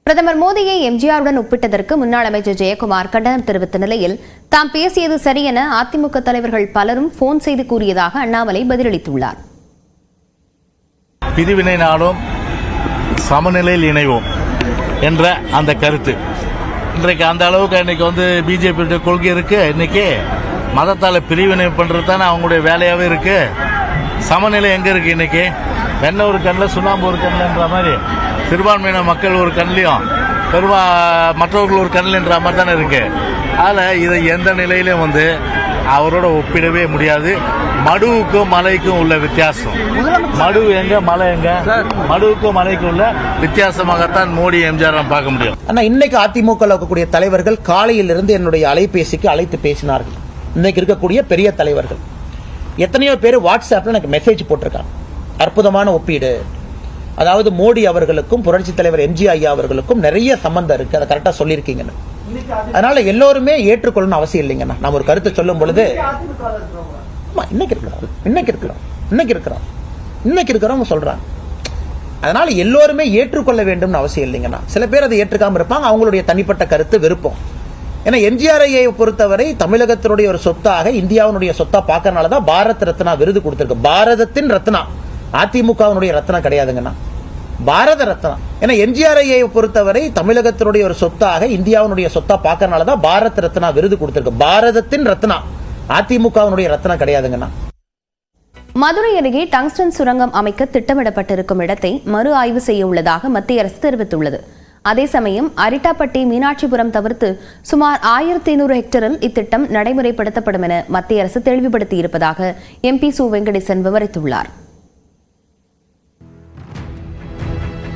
பிரதமர் மோடியை எம்ஜிஆருடன் ஒப்பிட்டதற்கு முன்னாள் அமைச்சர் ஜெயக்குமார் கண்டனம் தெரிவித்த நிலையில் தாம் பேசியது சரி என அதிமுக தலைவர்கள் பலரும் போன் செய்து கூறியதாக அண்ணாமலை பதிலளித்துள்ளார். பிரிவினை நாடும் சமநிலையில் இணைவோம் என்ற அந்த கருத்து இன்றைக்கு அந்த அளவுக்கு இன்னைக்கு பிஜேபி கொள்கை இருக்கு. இன்னைக்கு மதத்தால பிரிவினை பண்றது தானே அவங்களுடைய வேலையாவே இருக்கு. சமநிலை எங்க இருக்கு? இன்னைக்கு வெண்ணெய் ஒரு கண்ணில் சுண்ணாம்பு ஒரு கண்ணில்ன்ற மாதிரி சிறுபான்மையின மக்கள் ஒரு கண்ணிலையும் மற்றவர்கள் ஒரு கண்ணில்ன்ற மாதிரி தானே இருக்கு. அதில் இதை எந்த நிலையிலும் அவரோட ஒப்பிடவே முடியாது. மடுவுக்கும் மலைக்கும் உள்ள வித்தியாசம், மடு எங்க மலை எங்க, மடுவுக்கும் மலைக்கும் உள்ள வித்தியாசமாகத்தான் மோடி எம்ஜிஆர் பார்க்க முடியும். ஆனா இன்னைக்கு அதிமுக இருக்கக்கூடிய தலைவர்கள் காலையிலிருந்து என்னுடைய அலைபேசிக்கு அழைத்து பேசினார்கள். இன்னைக்கு இருக்கக்கூடிய பெரிய தலைவர்கள் எத்தனையோ பேர் வாட்ஸ்அப்ல எனக்கு மெசேஜ் போட்டிருக்காங்க. அற்புதமான ஒப்பீடு, அதாவது மோடி அவர்களுக்கும் புரட்சி தலைவர் எம்ஜிஆர் ஐயா அவர்களுக்கும் நிறைய சம்பந்தம் இருக்கு, அதை கரெக்டா சொல்லியிருக்கீங்கன்னு. அதனால எல்லோருமே ஏற்றுக்கொள்ளணும் அவசியம் இல்லைங்கண்ணா. நம்ம ஒரு கருத்தை சொல்லும் பொழுது இன்னைக்கு இருக்கிறவங்க சொல்றாங்க. அதனால எல்லோருமே ஏற்றுக்கொள்ள வேண்டும் அவசியம் இல்லைங்கண்ணா. சில பேர் அதை ஏற்றுக்காம இருப்பாங்க, அவங்களுடைய தனிப்பட்ட கருத்து விருப்பம். ஏன்னா எம்ஜிஆர் ஐயை பொறுத்தவரை தமிழகத்தினுடைய ஒரு சொத்தாக, இந்தியாவுடைய சொத்தா பார்க்கறதுனாலதான் பாரத் ரத்னா விருது கொடுத்திருக்கு. பாரதத்தின் ரத்னா, அதிமுகவினுடைய ரத்னா கிடையாதுங்கண்ணா, பாரத ரத்னா. ஏன்னா எம்ஜிஆர் ஐயை பொறுத்தவரை தமிழகத்தினுடைய ஒரு சொத்தாக, இந்தியாவுடைய சொத்தா பார்க்கறதுனாலதான் பாரத் ரத்னா விருது கொடுத்திருக்கு. பாரதத்தின் ரத்னா, அதிமுகவினுடைய ரத்னா கிடையாதுங்கண்ணா. மதுரை அருகே டங்ஸ்டன் சுரங்கம் அமைக்க திட்டமிடப்பட்டிருக்கும் இடத்தை மறு ஆய்வு செய்ய உள்ளதாக மத்திய அரசு தெரிவித்துள்ளது. அதே சமயம் அரிட்டாப்பட்டி, மீனாட்சிபுரம் தவிர்த்து சுமார் 1500 ஹெக்டரில் இத்திட்டம் நடைமுறைப்படுத்தப்படும் என மத்திய அரசு தெளிவுபடுத்தியிருப்பதாக எம்பி சு வெங்கடேசன் விவரித்துள்ளார்.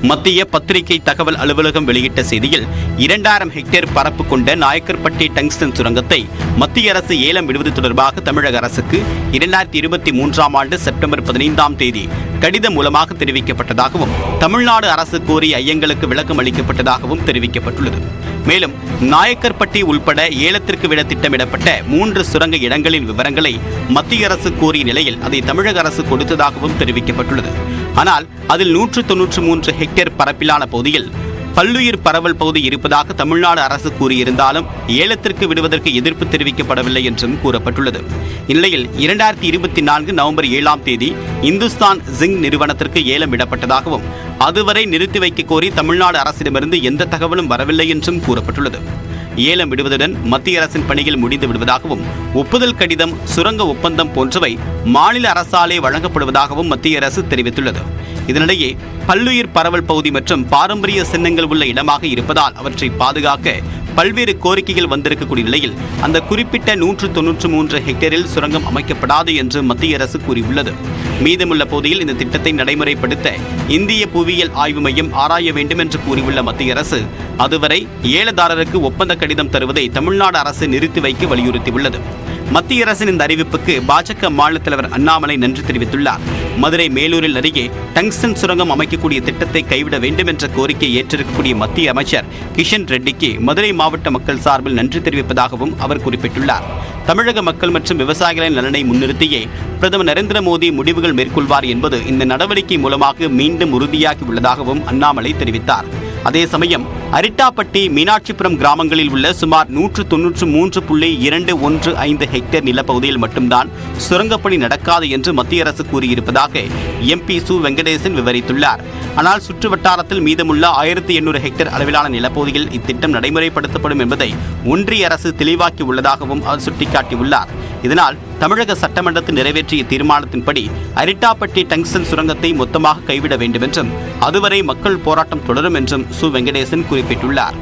மத்திய பத்திரிகை தகவல் அலுவலகம் வெளியிட்ட செய்தியில் 2000 ஹெக்டேர் பரப்பு கொண்ட நாயக்கர்பட்டி டங்ஸ்டன் சுரங்கத்தை மத்திய அரசு ஏலம் விடுவது தொடர்பாக தமிழக அரசுக்கு 2023ஆம் ஆண்டு செப்டம்பர் 15ஆம் தேதி கடிதம் மூலமாக தெரிவிக்கப்பட்டதாகவும் தமிழ்நாடு அரசு கோரிய ஐயங்களுக்கு விளக்கம் அளிக்கப்பட்டதாகவும் தெரிவிக்கப்பட்டுள்ளது. மேலும் நாயக்கர்பட்டி உள்பட ஏலத்திற்கு விட திட்டமிடப்பட்ட 3 சுரங்க இடங்களின் விவரங்களை மத்திய அரசு கோரிய நிலையில் அதை தமிழக அரசு கொடுத்ததாகவும் தெரிவிக்கப்பட்டுள்ளது. ஆனால் அதில் 193 ஹெக்டேர் பரப்பிலான பகுதியில் பல்லுயிர் பரவல் பகுதி இருப்பதாக தமிழ்நாடு அரசு கூறியிருந்தாலும் ஏலத்திற்கு விடுவதற்கு எதிர்ப்பு தெரிவிக்கப்படவில்லை என்றும் கூறப்பட்டுள்ளது. இந்நிலையில் 2024 நவம்பர் 7ஆம் தேதி இந்துஸ்தான் ஜிங்க் நிறுவனத்திற்கு ஏலம் விடப்பட்டதாகவும் அதுவரை நிறுத்தி வைக்க கோரி தமிழ்நாடு அரசிடமிருந்து எந்த தகவலும் வரவில்லை என்றும் கூறப்பட்டுள்ளது. ஏலம் விடுவதுடன் மத்திய அரசின் பணிகள் முடிந்து விடுவதாகவும் ஒப்புதல் கடிதம், சுரங்க ஒப்பந்தம் போன்றவை மாநில அரசாலே வழங்கப்படுவதாகவும் மத்திய அரசு தெரிவித்துள்ளது. இதனிடையே பல்லுயிர் பரவல் பகுதி மற்றும் பாரம்பரிய சின்னங்கள் உள்ள இடமாக இருப்பதால் அவற்றை பாதுகாக்க பல்வேறு கோரிக்கைகள் வந்திருக்கக்கூடிய நிலையில் அந்த குறிப்பிட்ட 193 ஹெக்டேரில் சுரங்கம் அமைக்கப்படாது என்று மத்திய அரசு கூறியுள்ளது. மீதமுள்ள பகுதியில் இந்த திட்டத்தை நடைமுறைப்படுத்த இந்திய புவியியல் ஆய்வு மையம் ஆராய வேண்டும் என்று கூறியுள்ள மத்திய அரசு அதுவரை ஏலதாரருக்கு ஒப்பந்த கடிதம் தருவதை தமிழ்நாடு அரசு நிறுத்தி வைக்க வலியுறுத்தியுள்ளது. மத்திய அரசின் இந்த அறிவிப்புக்கு பாஜக மாநில தலைவர் அண்ணாமலை நன்றி தெரிவித்துள்ளார். மதுரை மேலூரில் அருகே டங்ஸ்டன் சுரங்கம் அமைக்கக்கூடிய திட்டத்தை கைவிட வேண்டும் என்ற கோரிக்கையை ஏற்றிருக்கக்கூடிய மத்திய அமைச்சர் கிஷன் ரெட்டிக்கு மதுரை மாவட்ட மக்கள் சார்பில் நன்றி தெரிவிப்பதாகவும் அவர் குறிப்பிட்டுள்ளார். தமிழக மக்கள் மற்றும் விவசாயிகளின் நலனை முன்னிறுத்தியே பிரதமர் நரேந்திர மோடி முடிவுகள் மேற்கொள்வார் என்பது இந்த நடவடிக்கை மூலமாக மீண்டும் உறுதியாகி உள்ளதாகவும் அண்ணாமலை தெரிவித்தார். அதே சமயம் அரிட்டாப்பட்டி, மீனாட்சிபுரம் கிராமங்களில் உள்ள சுமார் 193.215 ஹெக்டேர் நிலப்பகுதியில் மட்டும்தான் சுரங்கப்பணி நடக்காது என்று மத்திய அரசு கூறியிருப்பதாக எம்பி சு வெங்கடேசன் விவரித்துள்ளார். ஆனால் சுற்று வட்டாரத்தில் மீதமுள்ள 1800 ஹெக்டேர் அளவிலான நிலப்பகுதியில் இத்திட்டம் நடைமுறைப்படுத்தப்படும் என்பதை ஒன்றிய அரசு தெளிவாக்கி உள்ளதாகவும் அவர் சுட்டிக்காட்டியுள்ளார். இதனால் தமிழக சட்டமன்றத்தில் நிறைவேற்றிய தீர்மானத்தின்படி அரிட்டாப்பட்டி டங்ஸ்டன் சுரங்கத்தை மொத்தமாக கைவிட வேண்டும் என்றும் அதுவரை மக்கள் போராட்டம் தொடரும் என்றும் சு வெங்கடேசன் குறிப்பிட்டுள்ளார்.